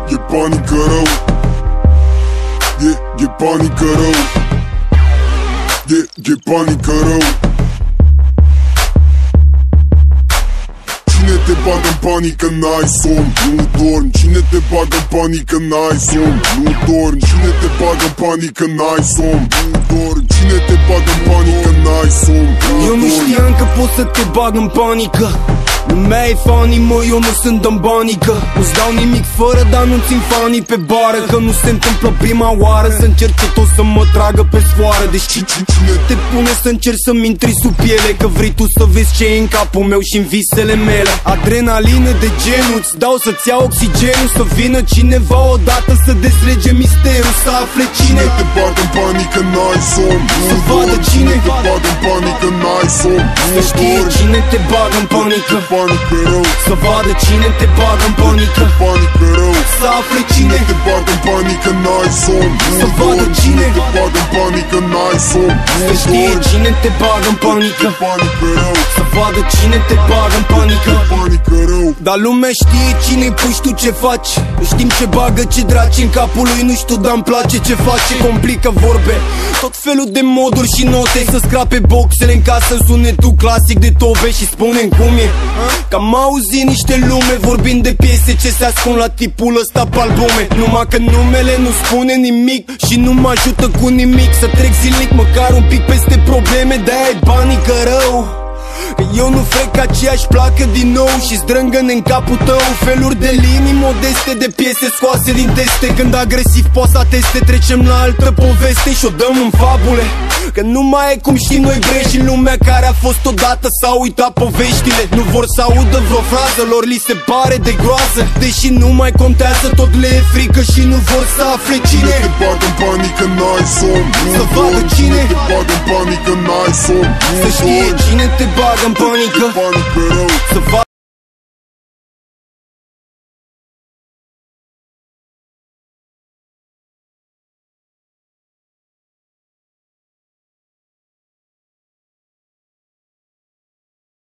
E panică rău. E panică rău. E panică rău. Cine te bagă în panică, n-ai somn, nu dormi. Cine te bagă în panică, n-ai somn, nu dormi. Cine te bagă în panică, n-ai somn, nu dormi. Cine te bagă în panică, n-ai somn, nu dormi. Eu nu știam că pot să te bag în panică. Lumea e funny, mă, eu nu sunt în banică. Nu-ți dau nimic fără, dar nu țin fanii pe bară. Că nu se întâmplă prima oară să încerce tot să mă tragă pe sfoară. Deci cine te pune să încerci să-mi intri sub piele? Că vrei tu să vezi ce e în capul meu și în visele mele. Adrenalină de genul, îți dau să-ți iau oxigenul. Să vină cineva odată să dezlege misterul, să afle cine te bagă în panică, n-ai somn, să vadă cine te bagă în panică, n-ai somn, să știe cine te bagă în panică. Panică rău. Să vadă cine te bagă în panică. Panică rău. Să afle cine te bagă în panică, n-ai somn. Să vadă cine te bagă în panică, n-ai somn. Să știe cine te bagă în panică. Panică rău. Să vadă cine te bagă în panică. Panică rău. Dar lumea știe cine-i, pui, știu ce faci. Știm ce bagă, ce draci în capul lui. Nu știu, dar-mi place ce face. Complică vorbe, tot felul de moduri și note. Să scrape boxele în casă, sunetul clasic de tove. Și spune-mi cum e. Că am auzit niște lume vorbind de piese ce se ascund la tipul ăsta pe albume. Numai că numele nu spune nimic și nu mă ajută cu nimic. Să trec zilnic măcar un pic peste probleme, de-aia e panică rău. Că eu nu frec aceeași placă din nou și zdrângă-ne în capul tău feluri de linii modeste, de piese scoase din teste. Când agresiv poți să teste, trecem la altă poveste și o dăm în fabule. Că nu mai e cum știm noi bre și lumea care a fost odată s-a uitat poveștile. Nu vor să audă vreo frază, lor li se pare de groază. Deși nu mai contează, tot le e frică și nu vor să afle cine te bagă în panică, n-ai somn. Să vadă cine te bagă în panică, n-ai somn. Să știe cine te bagă în panică. Panică rău. Să vadă